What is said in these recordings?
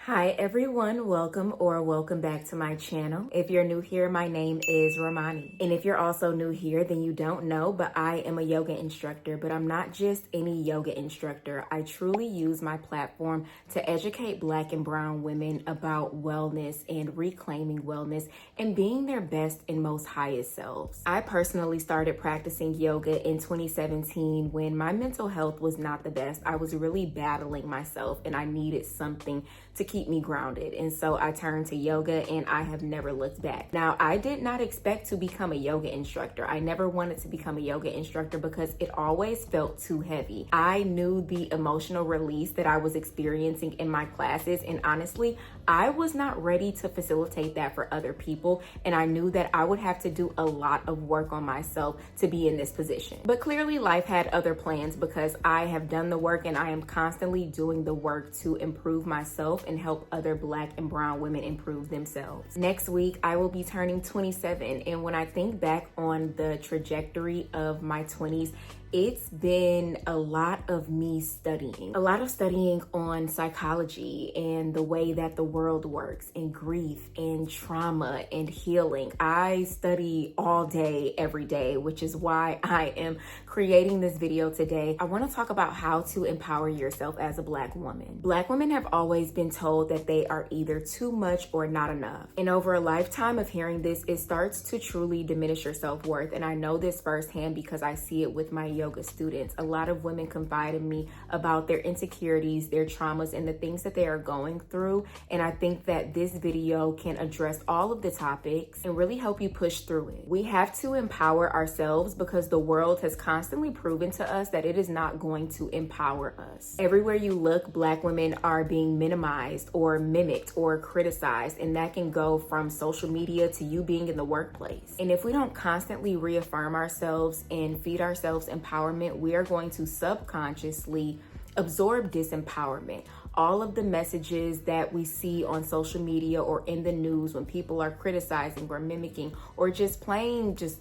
Hi everyone, welcome back to my channel. If you're new here, my name is Romani. And if you're also new here, then you don't know, but I am a yoga instructor, but I'm not just any yoga instructor. I truly use my platform to educate Black and brown women about wellness and reclaiming wellness and being their best and most highest selves. I personally started practicing yoga in 2017 when my mental health was not the best. I was really battling myself and I needed something to keep me grounded. And so I turned to yoga and I have never looked back. Now, I did not expect to become a yoga instructor. I never wanted to become a yoga instructor because it always felt too heavy. I knew the emotional release that I was experiencing in my classes. And honestly, I was not ready to facilitate that for other people. And I knew that I would have to do a lot of work on myself to be in this position. But clearly life had other plans because I have done the work and I am constantly doing the work to improve myself and help other Black and brown women improve themselves. Next week, I will be turning 27. And when I think back on the trajectory of my 20s, it's been a lot of me studying, on psychology and the way that the world works and grief and trauma and healing. I study all day, every day, which is why I am creating this video today. I want to talk about how to empower yourself as a Black woman. Black women have always been told that they are either too much or not enough. And over a lifetime of hearing this, it starts to truly diminish your self-worth. And I know this firsthand because I see it with my yoga students. A lot of women confide in me about their insecurities, their traumas, and the things that they are going through. And I think that this video can address all of the topics and really help you push through it. We have to empower ourselves because the world has constantly proven to us that it is not going to empower us. Everywhere you look, Black women are being minimized or mimicked or criticized, and that can go from social media to you being in the workplace. And if we don't constantly reaffirm ourselves and feed ourselves empowerment, we are going to subconsciously absorb disempowerment. All of the messages that we see on social media or in the news when people are criticizing or mimicking or just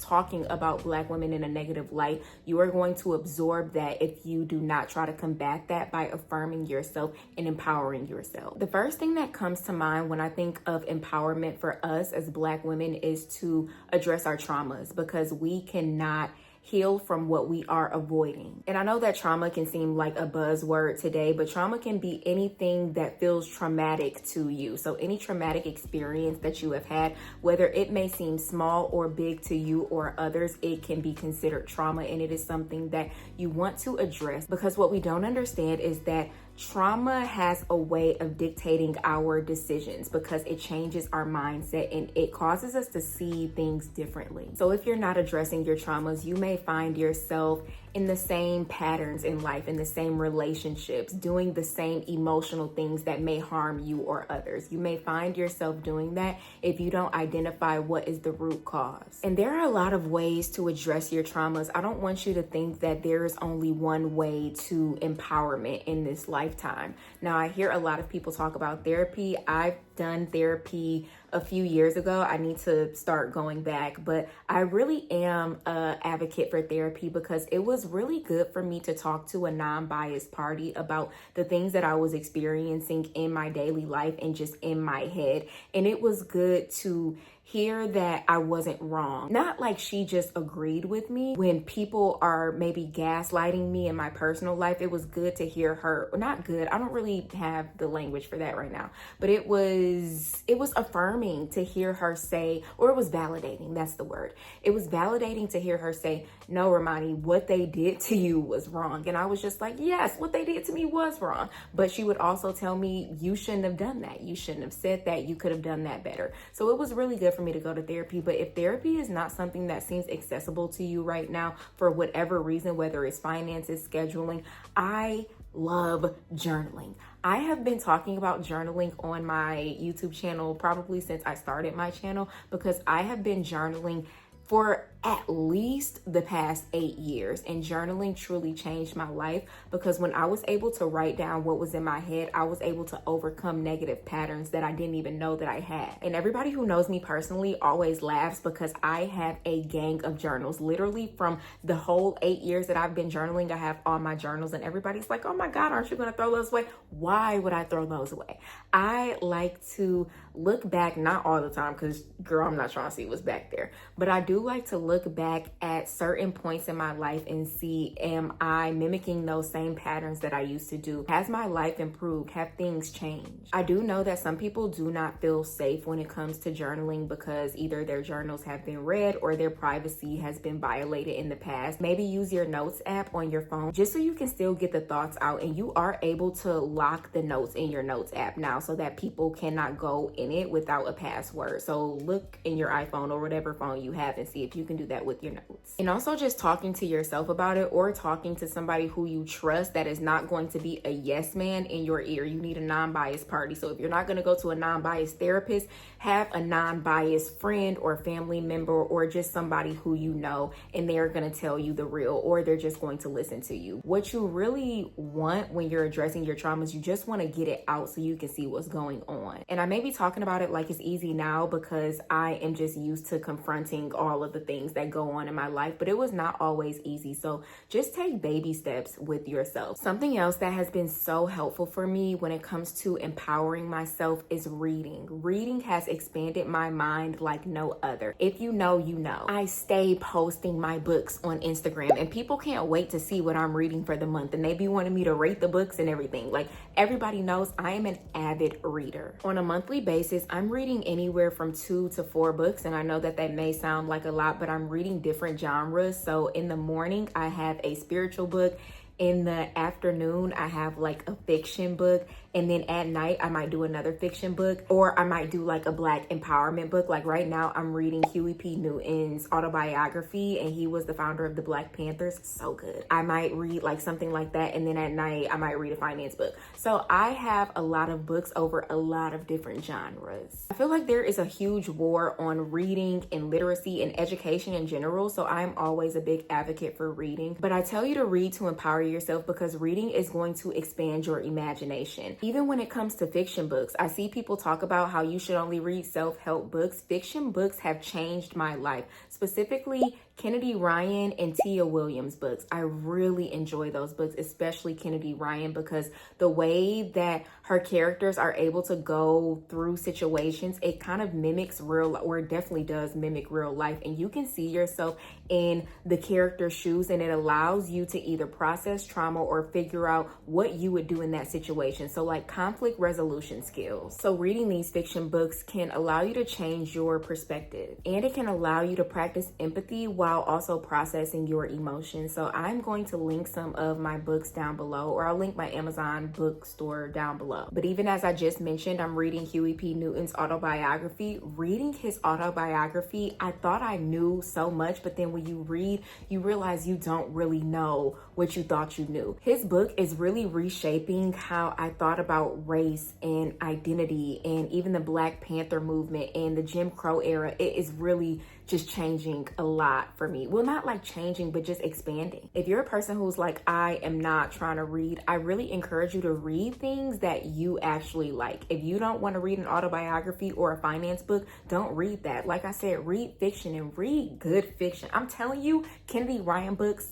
talking about Black women in a negative light, you are going to absorb that if you do not try to combat that by affirming yourself and empowering yourself. The first thing that comes to mind when I think of empowerment for us as Black women is to address our traumas, because we cannot heal from what we are avoiding. And I know that trauma can seem like a buzzword today, but trauma can be anything that feels traumatic to you. So any traumatic experience that you have had, whether it may seem small or big to you or others, it can be considered trauma. And it is something that you want to address, because what we don't understand is that trauma has a way of dictating our decisions because it changes our mindset and it causes us to see things differently. So if you're not addressing your traumas, you may find yourself in the same patterns in life, in the same relationships, doing the same emotional things that may harm you or others. You may find yourself doing that if you don't identify what is the root cause. And there are a lot of ways to address your traumas. I don't want you to think that there is only one way to empowerment in this lifetime. Now, I hear a lot of people talk about therapy. I've done therapy a few years ago. I need to start going back, but I really am an advocate for therapy because it was really good for me to talk to a non-biased party about the things that I was experiencing in my daily life and just in my head. And it was good to hear that I wasn't wrong. Not like she just agreed with me. When people are maybe gaslighting me in my personal life, it was good to hear her, not good, I don't really have the language for that right now, but it was affirming to hear her say, or it was validating, that's the word. It was validating to hear her say, no, Romani, what they did to you was wrong. And I was just like, yes, what they did to me was wrong. But she would also tell me, you shouldn't have done that. You shouldn't have said that. You could have done that better. So it was really good for me to go to therapy. But if therapy is not something that seems accessible to you right now for whatever reason, whether it's finances, scheduling, I love journaling. I have been talking about journaling on my YouTube channel probably since I started my channel because I have been journaling for at least the past 8 years. And journaling truly changed my life, because when I was able to write down what was in my head, I was able to overcome negative patterns that I didn't even know that I had. And everybody who knows me personally always laughs because I have a gang of journals. Literally from the whole 8 years that I've been journaling, I have all my journals, and everybody's like, oh my God, aren't you gonna throw those away? Why would I throw those away? I like to look back, not all the time, because girl, I'm not trying to see what's back there, but I do like to look back at certain points in my life and see, am I mimicking those same patterns that I used to do? Has my life improved? Have things changed? I do know that some people do not feel safe when it comes to journaling because either their journals have been read or their privacy has been violated in the past. Maybe use your notes app on your phone just so you can still get the thoughts out, and you are able to lock the notes in your notes app now so that people cannot go in it without a password. So look in your iPhone or whatever phone you have and see if you can do that with your notes. And also just talking to yourself about it, or talking to somebody who you trust that is not going to be a yes man in your ear. You need a non-biased party. So if you're not going to go to a non-biased therapist, have a non-biased friend or family member, or just somebody who you know, and they're going to tell you the real, or they're just going to listen to you. What you really want when you're addressing your traumas, you just want to get it out so you can see what's going on. And I may be talking about it like it's easy now because I am just used to confronting all of the things that go on in my life, but it was not always easy. So just take baby steps with yourself. Something else that has been so helpful for me when it comes to empowering myself is reading. Reading has expanded my mind like no other. If you know, you know. I stay posting my books on Instagram, and people can't wait to see what I'm reading for the month, and they be wanting me to rate the books and everything. Like, everybody knows I am an avid reader. On a monthly basis, I'm reading anywhere from 2 to 4 books, and I know that that may sound like a lot, but I'm reading different genres. So in the morning, I have a spiritual book. In the afternoon, I have like a fiction book. And then at night, I might do another fiction book, or I might do like a Black empowerment book. Like right now, I'm reading Huey P. Newton's autobiography, and he was the founder of the Black Panthers. So good. I might read like something like that. And then at night, I might read a finance book. So I have a lot of books over a lot of different genres. I feel like there is a huge war on reading and literacy and education in general. So I'm always a big advocate for reading. But I tell you to read to empower yourself, because reading is going to expand your imagination. Even when it comes to fiction books, I see people talk about how you should only read self-help books. Fiction books have changed my life, specifically Kennedy Ryan and Tia Williams books. I really enjoy those books, especially Kennedy Ryan, because the way that her characters are able to go through situations, it kind of mimics real, or it definitely does mimic real life. And you can see yourself in the character's shoes, and it allows you to either process trauma or figure out what you would do in that situation. So like conflict resolution skills. So reading these fiction books can allow you to change your perspective, and it can allow you to practice empathy while also processing your emotions. So I'm going to link some of my books down below, or I'll link my Amazon bookstore down below. But even as I just mentioned, I'm reading Huey P. Newton's autobiography. Reading his autobiography, I thought I knew so much, but then when you read, you realize you don't really know what you thought you knew. His book is really reshaping how I thought about race and identity, and even the Black Panther movement and the Jim Crow era. It is really just changing a lot for me. Well, not like changing, but just expanding. If you're a person who's like, I am not trying to read, I really encourage you to read things that you actually like. If you don't want to read an autobiography or a finance book, don't read that. Like I said, read fiction, and read good fiction. I'm telling you, Kennedy Ryan books,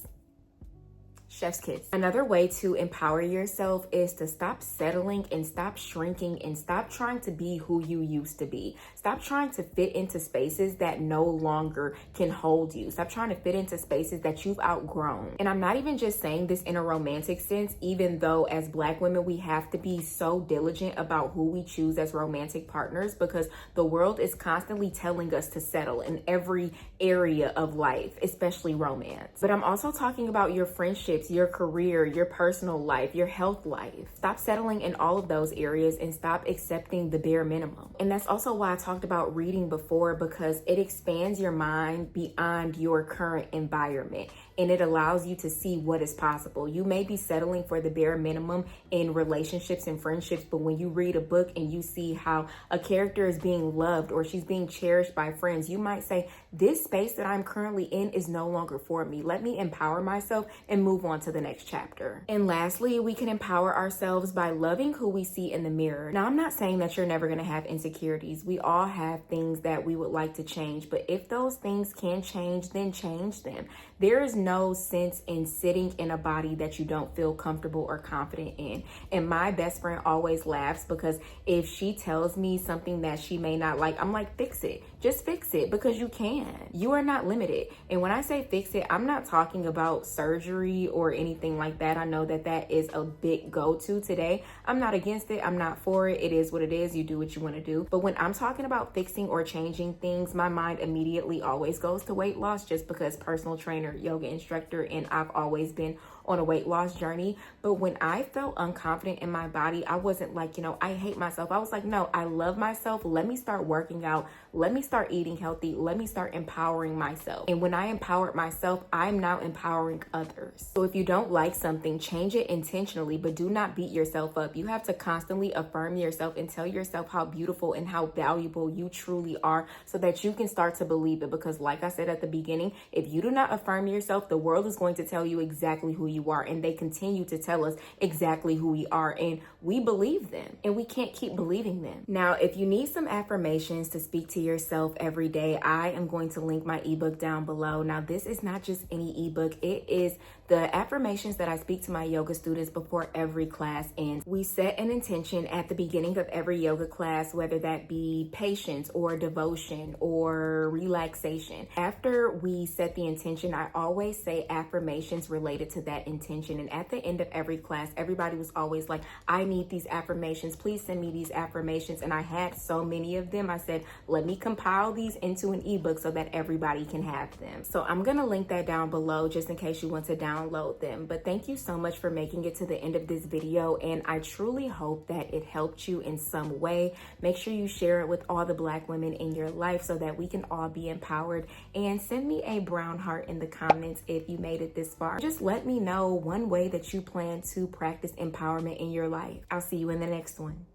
chef's kiss. Another way to empower yourself is to stop settling and stop shrinking and stop trying to be who you used to be. Stop trying to fit into spaces that no longer can hold you. Stop trying to fit into spaces that you've outgrown. And I'm not even just saying this in a romantic sense, even though as Black women, we have to be so diligent about who we choose as romantic partners, because the world is constantly telling us to settle in every area of life, especially romance. But I'm also talking about your friendships, your career, your personal life, your health life. Stop settling in all of those areas and stop accepting the bare minimum. And that's also why I talked about reading before, because it expands your mind beyond your current environment. and it allows you to see what is possible. You may be settling for the bare minimum in relationships and friendships, but when you read a book and you see how a character is being loved or she's being cherished by friends, you might say, this space that I'm currently in is no longer for me. Let me empower myself and move on to the next chapter. And lastly, we can empower ourselves by loving who we see in the mirror. Now, I'm not saying that you're never going to have insecurities. We all have things that we would like to change, but if those things can change, then change them. There is no sense in sitting in a body that you don't feel comfortable or confident in. And my best friend always laughs because if she tells me something that she may not like, I'm like, fix it. Just fix it, because you can. You are not limited. And when I say fix it, I'm not talking about surgery or anything like that. I know that that is a big go-to today. I'm not against it. I'm not for it. It is what it is. You do what you want to do. But when I'm talking about fixing or changing things, my mind immediately always goes to weight loss, just because personal trainer, yoga instructor, and I've always been on a weight loss journey. But when I felt unconfident in my body, I wasn't like, I hate myself. I was like, no, I love myself. Let me start working out. Let me start eating healthy. Let me start empowering myself. And when I empowered myself, I'm now empowering others. So if you don't like something, change it intentionally, but do not beat yourself up. You have to constantly affirm yourself and tell yourself how beautiful and how valuable you truly are, so that you can start to believe it. Because like I said at the beginning, if you do not affirm yourself, the world is going to tell you exactly who you are, and they continue to tell us exactly who we are, and we believe them, and we can't keep believing them. Now, if you need some affirmations to speak to yourself every day, I am going to link my ebook down below. Now, this is not just any ebook. It is the affirmations that I speak to my yoga students before every class ends. We set an intention at the beginning of every yoga class, whether that be patience or devotion or relaxation. After we set the intention, I always say affirmations related to that intention. And at the end of every class, everybody was always like, I need these affirmations. Please send me these affirmations. And I had so many of them. I said, let me compile these into an ebook so that everybody can have them. So I'm going to link that down below just in case you want to download them. But thank you so much for making it to the end of this video. And I truly hope that it helped you in some way. Make sure you share it with all the Black women in your life so that we can all be empowered. And send me a brown heart in the comments if you made it this far. Just let me know one way that you plan to practice empowerment in your life. I'll see you in the next one.